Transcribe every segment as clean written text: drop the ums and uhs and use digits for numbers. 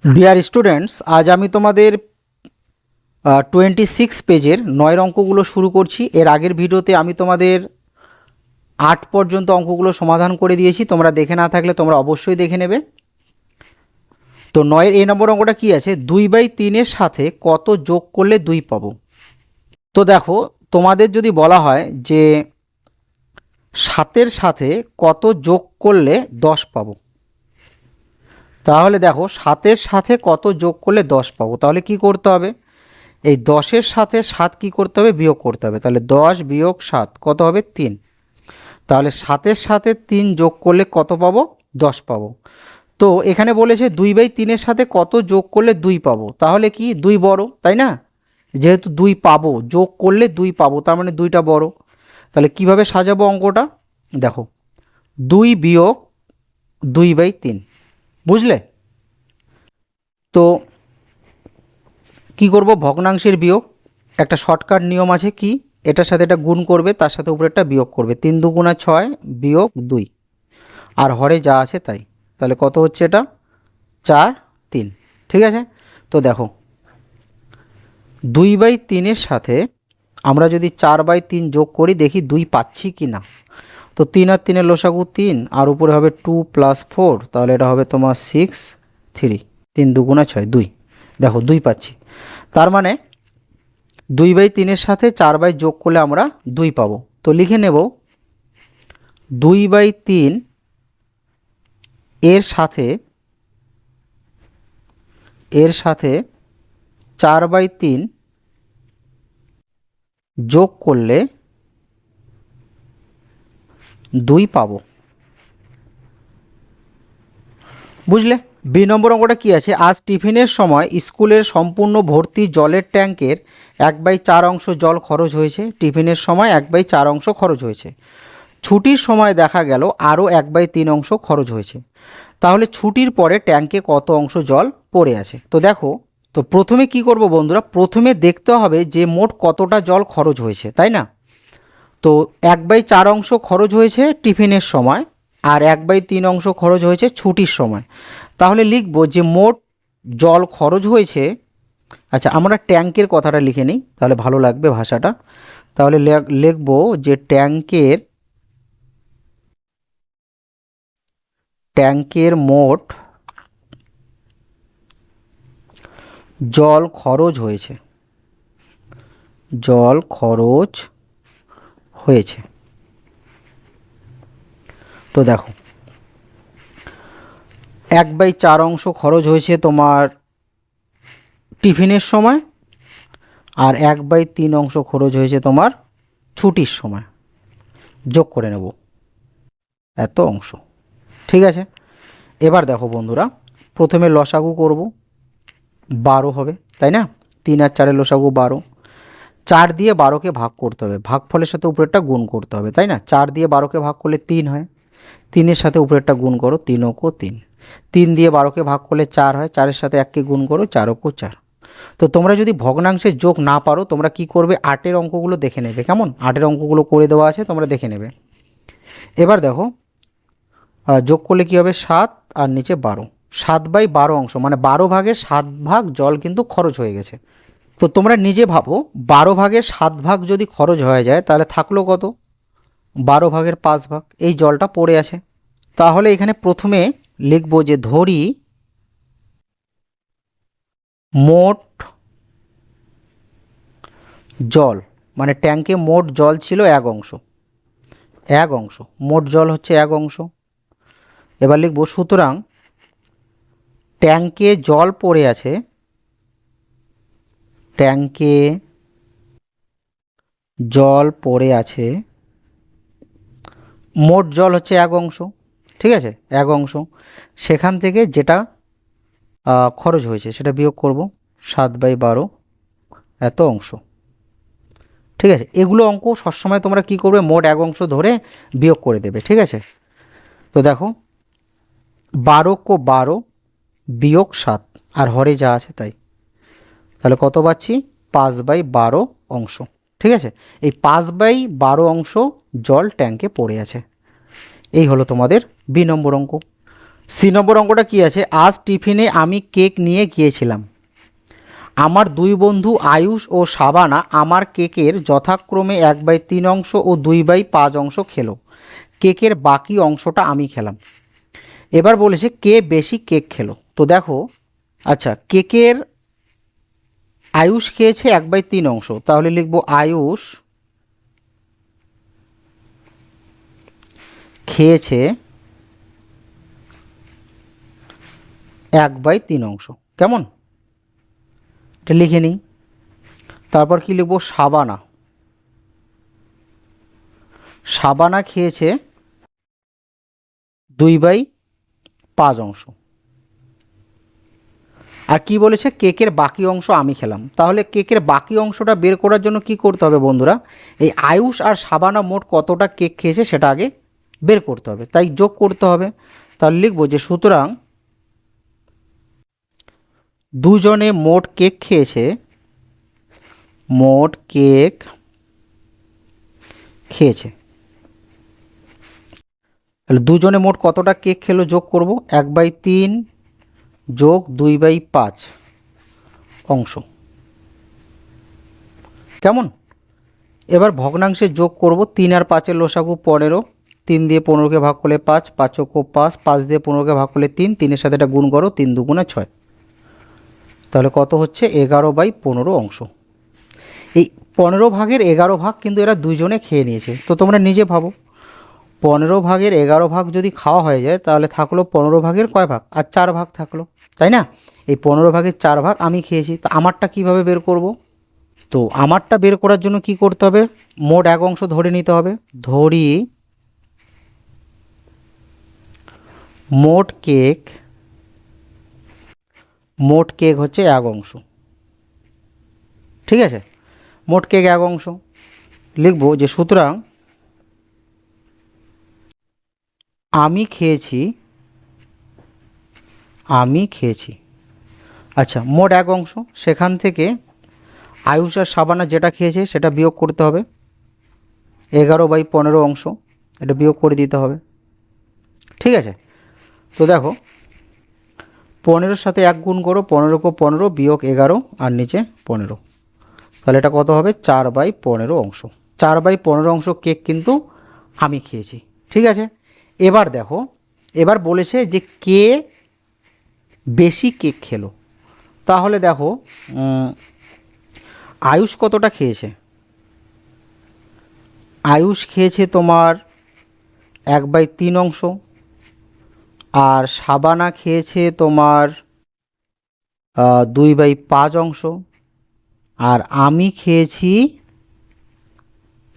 Dear students, আজ আমি তোমাদের 26 পেজের 9 অঙ্কগুলো শুরু করছি। এর আগের ভিডিওতে আমি তোমাদের 8 পর্যন্ত অঙ্কগুলো সমাধান করে দিয়েছি। তোমরা দেখে না থাকলে তোমরা অবশ্যই দেখে নেবে। তো 9-এর এই নম্বর অঙ্কটা কি আছে, 2/3-এর সাথে কত যোগ করলে 2 পাবো। তো দেখো, তোমাদের যদি বলা হয় যে 7-এর সাথে কত যোগ করলে 10 পাবো, তাহলে দেখো 7-এর সাথে কত যোগ করলে 10 পাবো, তাহলে কি করতে হবে, এই 10-এর সাথে 7 কি করতে হবে, বিয়োগ করতে হবে। তাহলে 10 বিয়োগ 7 কত হবে, 3। তাহলে 7-এর সাথে 3 যোগ করলে কত পাবো, 10 পাবো। তো এখানে বলেছে 2/3-এর সাথে কত যোগ করলে 2 পাবো, তাহলে কি 2 বড়, তাই না? যেহেতু 2 পাবো, যোগ করলে 2 পাবো, তার মানে 2টা বড়। তাহলে কিভাবে সাজাবো অঙ্কটা, দেখো 2 বিয়োগ 2/3, বুঝলে? তো কি করব, ভগ্নাংশের বিয়োগ, একটা শর্টকাট নিয়ম আছে, কি এটার সাথে এটা গুণ করবে, তার সাথে উপরেরটা বিয়োগ করবে। 3 2 6 বিয়োগ 2, আর হরে যা আছে তাই। তাহলে কত হচ্ছে এটা, 4 3। ঠিক আছে, তো দেখো 2/3-এর সাথে আমরা যদি 4/3 যোগ করি, দেখি 2 পাচ্ছি কি না। তো 3 আর 3-এর লসাগু 3, আর উপরে হবে 2 + 4, তাহলে এটা হবে তোমার 6 3। 3 2 6 2, দেখো 2 পাচ্ছি। তার মানে 2/3-এর সাথে 4 যোগ করলে আমরা 2 পাবো। তো লিখে নেব 2/3 এর সাথে 4/3 যোগ করলে 2 পাবো, বুঝলে? বি নম্বর অঙ্কটা কি আছে, আজ টিফিনের সময় স্কুলের সম্পূর্ণ ভর্তি জলের ট্যাঙ্কের 1/4 অংশ জল খরচ হয়েছে। টিফিনের সময় 1/4 অংশ খরচ হয়েছে। ছুটির সময় দেখা গেল আরও 1/3 অংশ খরচ হয়েছে। তাহলে ছুটির পরে ট্যাঙ্কে কত অংশ জল পড়ে আছে। তো দেখো, তো প্রথমে কি করব বন্ধুরা, প্রথমে দেখতে হবে যে মোট কতটা জল খরচ হয়েছে, তাই না? তো 1/4 অংশ খরচ হয়েছে টিফিনের সময়, আর 1/3 অংশ খরচ হয়েছে ছুটির সময়। তাহলে লিখব যে মোট জল খরচ হয়েছে। আচ্ছা, আমরা ট্যাঙ্কের কথাটা লিখে নিই, তাহলে ভালো লাগবে ভাষাটা। তাহলে লিখব যে ট্যাঙ্কের মোট জল খরচ হয়েছে, জল খরচ হয়েছে। তো দেখো 1/4 অংশ খরচ হয়েছে তোমার টিফিনের সময়, আর 1/3 অংশ খরচ হয়েছে তোমার ছুটির সময়। যোগ করে নেব এত অংশ। ঠিক আছে, এবার দেখো বন্ধুরা, প্রথমে লসাগু করব, 12 হবে, তাই না? 3 আর 4-এর লসাগু 12। 4 দিয়ে 12কে ভাগ করতে হবে, ভাগফলের সাথে উপরেরটা গুণ করতে হবে, তাই না? 4 দিয়ে 12কে ভাগ করলে 3 হয়, 3-এর সাথে উপরেরটা গুণ করো, 3 ও 3। 3 দিয়ে 12কে ভাগ করলে 4 হয়, 4-এর সাথে 1কে গুণ করো, 4 ও 4। তো তোমরা যদি ভগ্নাংশের যোগ না পারো, তোমরা কি করবে, 8-এর অঙ্কগুলো দেখে নেবে, কেমন? 8-এর অঙ্কগুলো করে দেওয়া আছে, তোমরা দেখে নেবে। এবার দেখো যোগ করলে কি হবে, 7 আর নিচে 12। 7/12 অংশ, মানে 12 ভাগের 7 ভাগ জল কিন্তু খরচ হয়ে গেছে। তো তোমরা নিজে ভাবো, 12 ভাগের 7 ভাগ যদি খরচ হয়ে যায়, তাহলে থাকলো কত, 12 ভাগের 5 ভাগ, এই জলটা পড়ে আছে। তাহলে এখানে প্রথমে লিখব যে ধরি মোট জল, মানে ট্যাঙ্কে মোট জল ছিল 1 অংশ, 1 অংশ, মোট জল হচ্ছে 1 অংশ। এবার লিখব সুতরাং ট্যাঙ্কে জল পড়ে আছে, ট্যাঙ্কে জল পড়ে আছে, মোট জল হচ্ছে 1 অংশ, ঠিক আছে, 1 অংশ। সেখান থেকে যেটা খরচ হয়েছে সেটা বিয়োগ করব, 7/12 এত অংশ। ঠিক আছে, এগুলো অঙ্ক সবসময় তোমরা কি করবে, মোট 1 অংশ ধরে বিয়োগ করে দেবে, ঠিক আছে? তো দেখো 12 को 12 বিয়োগ 7, আর হরে যা আছে তাই। তাহলে কত পাচ্ছি, 5/12 অংশ। ঠিক আছে, এই 5/12 অংশ জল ট্যাঙ্কে পড়ে আছে। এই হলো তোমাদের বি নম্বর অঙ্ক। সি নম্বর অঙ্কটা কি আছে, আজ টিফিনে আমি কেক নিয়ে গিয়েছিলাম। আমার দুই বন্ধু আয়ুষ ও শাবানা আমার কেকের যথাক্রমে 1/3 অংশ ও 2/5 অংশ খেলো। কেকের বাকি অংশটা আমি খেলাম। এবার বলেছে কে বেশি কেক খেলো। তো দেখো, আচ্ছা, কেকের আয়ুষ খেয়েছে 1/3 অংশ, তাহলে লিখবো আয়ুষ খেয়েছে 1/3 অংশ। কেমন, এটা লিখে নিই। তারপর কি লিখবো, শাবানা, শাবানা খেয়েছে 2/5 অংশ। আর কি বলেছে, কেকের বাকি অংশ আমি খেলাম। তাহলে কেকের বাকি অংশটা বের করার জন্য কি করতে হবে বন্ধুরা, এই আয়ুষ আর শাবানা মোট কতটা কেক খেয়েছে সেটা আগে বের করতে হবে, তাই যোগ করতে হবে। তাহলে লিখবো যে সুতরাং দুজনে মোট কেক খেয়েছে, মোট কেক খেয়েছে। তাহলে দুজনে মোট কতটা কেক খেলো যোগ করব, 1/3 যোগ 2/5 অংশ। কেমন, এবার ভগ্নাংশে যোগ করব। 3 আর 5-এর লসাগু 15, 3 দিয়ে 15কে ভাগ করলে 5, 5 চৌকো 5, 5 দিয়ে 15কে ভাগ করলে 3, 3-এর সাথে এটা গুণ করো, 3 দুগুণে 6। তাহলে কত হচ্ছে, 11/15 অংশ। এই 15 ভাগের 11 ভাগ কিন্তু এরা দুইজনে খেয়ে নিয়েছে। তো তোমরা নিজে ভাবো, 15 ভাগের 11 ভাগ যদি খাওয়া হয়ে যায় তাহলে থাকলো 15 ভাগের কয় ভাগ, আর 4 ভাগ থাকলো, তাই না? এই 15 ভাগের 4 ভাগ আমি খেয়েছি। তো আমারটা কিভাবে বের করব, তো আমারটা বের করার জন্য কি করতে হবে, মোট এক অংশ ধরে নিতে হবে। ধরি মোট কেক হচ্ছে এক অংশ। ঠিক আছে, মোট কেক এক অংশ। লিখব যে সুতরাং আমি খেয়েছি। আচ্ছা, মোট এক অংশ, সেখান থেকে আয়ুষ আর শাবানা যেটা খেয়েছে সেটা বিয়োগ করতে হবে, 11/15 অংশ, এটা বিয়োগ করে দিতে হবে। ঠিক আছে, তো দেখো 15-এর সাথে 1 গুণ করো, 15 15 বিয়োগ 11 আর নিচে 15, তাহলে এটা কত হবে, 4/15 অংশ। 4/15 অংশ কেক কিন্তু আমি খেয়েছি। ঠিক আছে, এবার দেখো, এবার বলেছে যে কে বেশি কেক খেলো। তাহলে দেখো আয়ুষ কতটা খেয়েছে, আয়ুষ খেয়েছে তোমার 1/3 অংশ, আর শাবানা খেয়েছে তোমার 2/5 অংশ, আর আমি খেয়েছি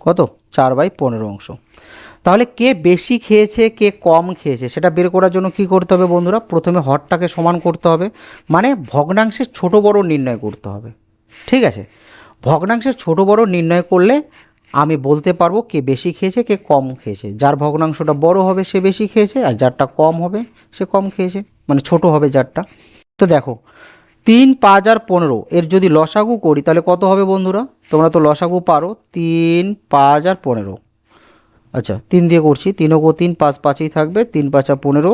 কত, 4/15 অংশ। তাহলে কে বেশি খেয়েছে কে কম খেয়েছে সেটা বের করার জন্য কি করতে হবে বন্ধুরা, প্রথমে হরটাকে সমান করতে হবে, মানে ভগ্নাংশের ছোট বড় নির্ণয় করতে হবে। ঠিক আছে, ভগ্নাংশের ছোট বড় নির্ণয় করলে আমি বলতে পারবো কে বেশি খেয়েছে কে কম খেয়েছে। যার ভগ্নাংশটা বড় হবে সে বেশি খেয়েছে, আর যারটা কম হবে সে কম খেয়েছে, মানে ছোট হবে যারটা। তো দেখো 3, 5 আর 15 এর যদি লসাগু করি তাহলে কত হবে বন্ধুরা, তোমরা তো লসাগু পারো, 3, 5 আর 15। আচ্ছা, 3 দিয়ে করছি, 3 ও 3, 5 5ই থাকবে, 3 5 15,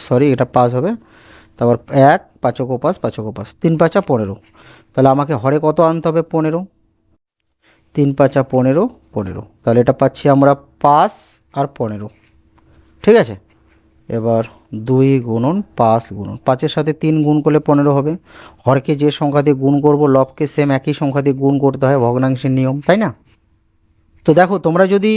সরি এটা 5 হবে, তারপর 1, 5 ও 5, 5 ও 5, 3 5 15। তাহলে আমাকে হরে কত আনতে হবে, 15, 3 5 15, 15, তাহলে এটা পাচ্ছি আমরা 5 আর 15। ঠিক আছে, এবার 2 গুণন 5 গুণন 5-এর সাথে 3 গুণ করলে 15 হবে। হরকে যে সংখ্যা দিয়ে গুণ করব লবকে সেম একই সংখ্যা দিয়ে গুণ করতে হয়, ভগ্নাংশের নিয়ম, তাই না? তো দেখো তোমরা যদি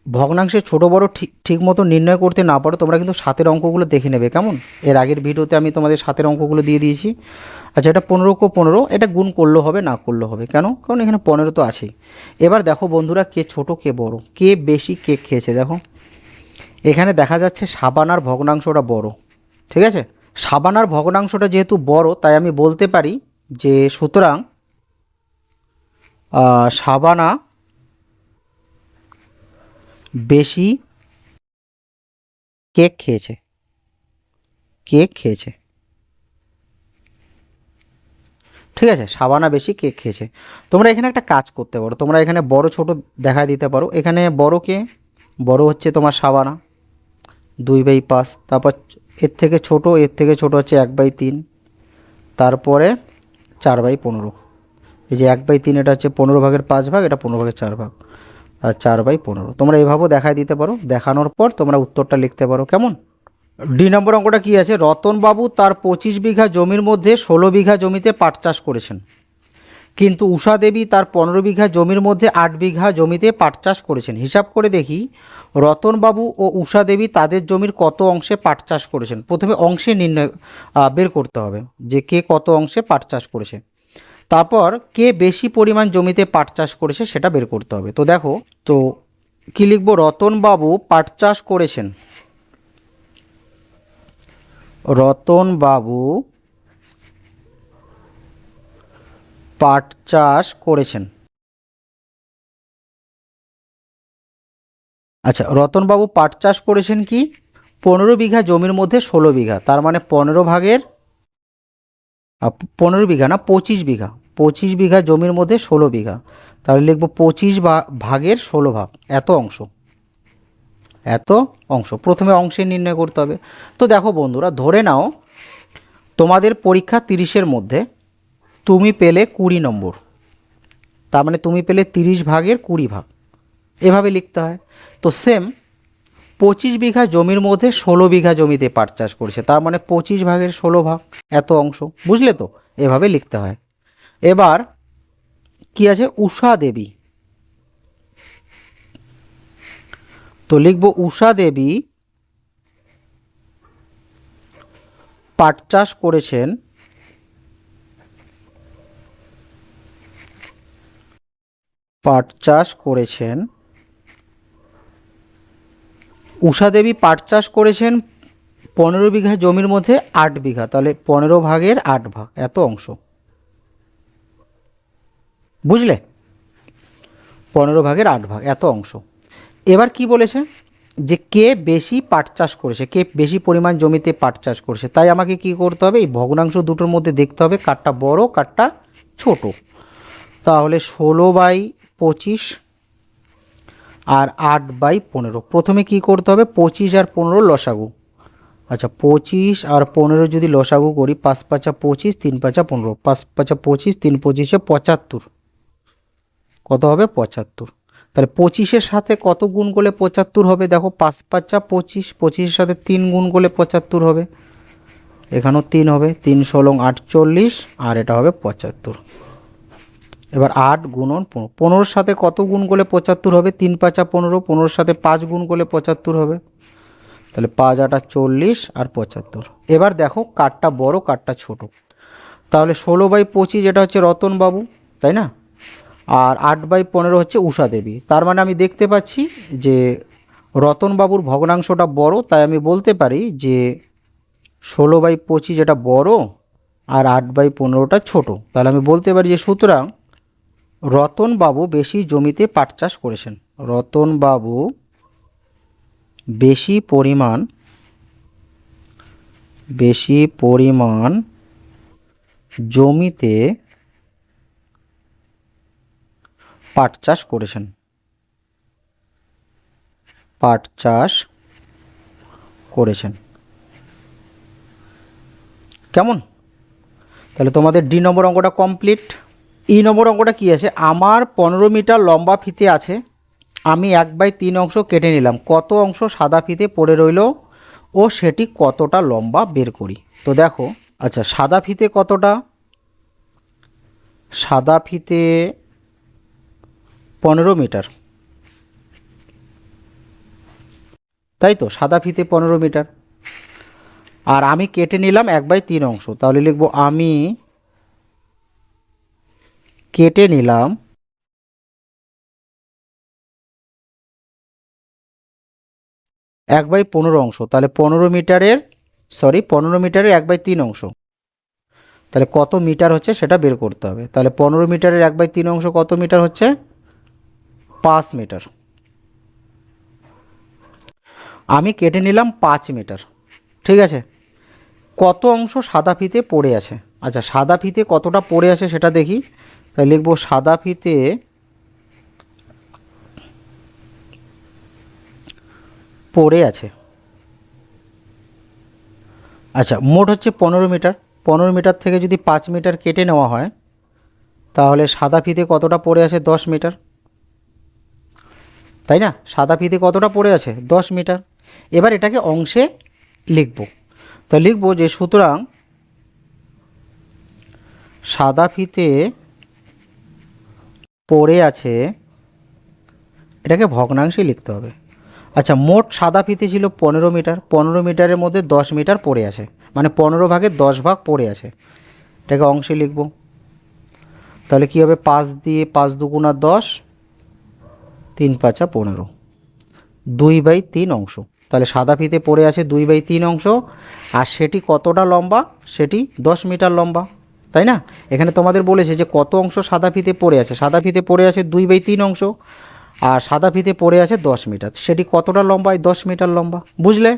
ভগ্নাংশের ছোট বড় ঠিক মতো নির্ণয় করতে না পারো, তোমরা কিন্তু 7-এর অঙ্কগুলো দেখে নেবে, কেমন? এর আগের ভিডিওতে আমি তোমাদের 7-এর অঙ্কগুলো দিয়ে দিয়েছি। আচ্ছা, এটা 15 কো 15, এটা গুণ করলেও হবে না করলেও হবে, কেন? কারণ এখানে 15 তো আছেই। এবার দেখো বন্ধুরা, কে ছোট কে বড়, কে বেশি কেক খেয়েছে। দেখো এখানে দেখা যাচ্ছে শাবানার ভগ্নাংশটা বড়। ঠিক আছে, শাবানার ভগ্নাংশটা যেহেতু বড় তাই আমি বলতে পারি যে সুতরাং শাবানা বেশি কেক খেয়েছে। ঠিক আছে, শাবানা বেশি কেক খেয়েছে। তোমরা এখানে একটা কাজ করতে পারো, তোমরা এখানে বড় ছোট দেখা দিতে পারো। এখানে বড় কে, বড় হচ্ছে তোমার শাবানা 2/5, তারপর এর থেকে ছোট হচ্ছে 1/3, তারপরে 4/15। এই যে 1/3 এটা হচ্ছে 15/5 এটা 15/4, আর 4/15। তোমরা এভাবেও দেখায় দিতে পারো, দেখানোর পর তোমরা উত্তরটা লিখতে পারো। কেমন? ডি নম্বর অঙ্কটা কি আছে, রতনবাবু তার 25 বিঘা জমির মধ্যে 16 বিঘা জমিতে পাট চাষ করেছেন, কিন্তু উষা দেবী তার 15 বিঘা জমির মধ্যে 8 বিঘা জমিতে পাট চাষ করেছেন। হিসাব করে দেখি রতনবাবু ও উষা দেবী তাদের জমির কত অংশে পাট চাষ করেছেন। প্রথমে অংশে নির্ণয় বের করতে হবে যে কে কত অংশে পাট চাষ করেছে, তারপর কে বেশি পরিমাণ জমিতে পাট চাষ করেছে সেটা বের করতে হবে। তো দেখো, তো কী লিখবো, রতনবাবু পাট চাষ করেছেন, রতনবাবু পাট চাষ করেছেন। আচ্ছা, রতনবাবু পাট চাষ করেছেন কি 15 বিঘা জমির মধ্যে 16 বিঘা, তার মানে 15 বিঘা না 25 বিঘা, 25 বিঘা জমির মধ্যে 16 বিঘা, তাহলে লিখবো 25 ভাগের 16 ভাগ, এত অংশ। প্রথমে অংশে নির্ণয় করতে হবে। তো দেখো বন্ধুরা, ধরে নাও তোমাদের পরীক্ষা 30-এর মধ্যে তুমি পেলে 20 নম্বর, তার মানে তুমি পেলে 30 ভাগের 20 ভাগ, এভাবে লিখতে হয়। তো সেম 25 বিঘা জমির মধ্যে 16 বিঘা জমিতে পাট চাষ করেছে, তার মানে 25 ভাগের 16 ভাগ, এত অংশ। বুঝলে তো, এভাবে লিখতে হয়। এবার কি আছে, উষা দেবী, তো লিখব উষা দেবী পাট চাষ করেছেন, উষা দেবী পাট চাষ করেছেন 15 বিঘা জমির মধ্যে 8 বিঘা, তাহলে 15 ভাগের 8 ভাগ, এত অংশ। বুঝলে, 15 ভাগের 8 ভাগ, এত অংশ। এবার কি বলেছে যে কে বেশি পাট চাষ করেছে, কে বেশি পরিমাণ জমিতে পাট চাষ করেছে। তাই আমাকে কি করতে হবে, এই ভগ্নাংশ দুটোর মধ্যে দেখতে হবে কারটা বড় কারটা ছোট। তাহলে 16/25 আর 8/15। প্রথমে কি করতে হবে, 25 আর 15 লসাগু। আচ্ছা, 25 আর 15 যদি লসাগু করি, 5 5 25, 3 5 15, 5 5 25, 3 25 75, কত হবে 75। তাহলে 25-এর সাথে কত গুণ করলে 75 হবে, দেখো 5 5 25, 25-এর সাথে 3 গুণ করলে 75 হবে, এখানেও 3 হবে, 3 16 48, আর এটা হবে 75। এবার 8 গুণন 15-এর সাথে কত গুণ করলে 75 হবে, 3 5 15, 15-এর সাথে 5 গুণ করলে 75 হবে, তাহলে 5 8 40 আর 75। এবার দেখো কারটা বড় কারটা ছোট, তাহলে 16/25 এটা হচ্ছে রতনবাবু, তাই না, আর 8/15 হচ্ছে উষা দেবী। তার মানে আমি দেখতে পাচ্ছি যে রতনবাবুর ভগ্নাংশটা বড়, তাই আমি বলতে পারি যে 16/25 এটা বড় আর 8/15টা ছোট। তাহলে আমি বলতে পারি যে সুতরাং রতনবাবু বেশি জমিতে পাট চাষ করেছেন, রতনবাবু বেশি পরিমাণ জমিতে পাট চাষ করেছেন, কেমন? তাহলে তোমাদের ডি নম্বর অঙ্কটা কমপ্লিট। ই নম্বর অঙ্কটা কি আছে, আমার 15 মিটার লম্বা ফিতে আছে, আমি 1/3 অংশ কেটে নিলাম, কত অংশ সাদা ফিতে পড়ে রইল ও সেটি কতটা লম্বা বের করি। তো দেখো, আচ্ছা সাদা ফিতে কতটা, সাদা ফিতে 15 মিটার, তাই তো, সাদা ফিতে 15 মিটার, আর আমি কেটে নিলাম 1/3 অংশ, তাহলে লিখব আমি কেটে নিলাম 1/15 অংশ, তাহলে 15 মিটারের 1/3 অংশ, তাহলে কত মিটার হচ্ছে সেটা বের করতে হবে। তাহলে 15 মিটারের 1/3 অংশ কত মিটার হচ্ছে, 5 মিটার। আমি কেটে নিলাম 5 মিটার, ঠিক আছে। কত অংশ সাদা ফিতে পড়ে আছে, আচ্ছা সাদা ফিতে কতটা পড়ে আছে সেটা দেখি। তাই লিখব সাদা ফিতে পড়ে আছে, আচ্ছা, মোট হচ্ছে 15 মিটার। 15 মিটার থেকে যদি 5 মিটার কেটে নেওয়া হয় তাহলে সাদা ফিতে কতটা পড়ে আছে? 10 মিটার, তাই না? সাদা ফিতে কতটা পড়ে আছে? 10 মিটার। এবার এটাকে অংশে লিখব। তো লিখব যে সুতরাং সাদা ফিতে পড়ে আছে, এটাকে ভগ্নাংশে লিখতে হবে। আচ্ছা, মোট সাদা ফিতে ছিল 15 মিটার, 15 মিটারের মধ্যে 10 মিটার পড়ে আছে, মানে 15 ভাগের 10 ভাগ পড়ে আছে, এটাকে অংশে লিখব। তাহলে কী হবে? 5 দিয়ে 5 দুগুণা 10, 3 পাঁচা 15, 2/3 অংশ। তাহলে সাদা ফিতে পড়ে আছে 2/3 অংশ, আর সেটি কতটা লম্বা? সেটি 10 মিটার লম্বা, তাই না? এখানে তোমাদের বলেছে যে কত অংশ সাদা ফিতে পড়ে আছে। সাদা ফিতে পড়ে আছে 2/3 অংশ, আর সাদা ফিতে পড়ে আছে 10 মিটার, সেটি কতটা লম্বা? 10 মিটার লম্বা। বুঝলে?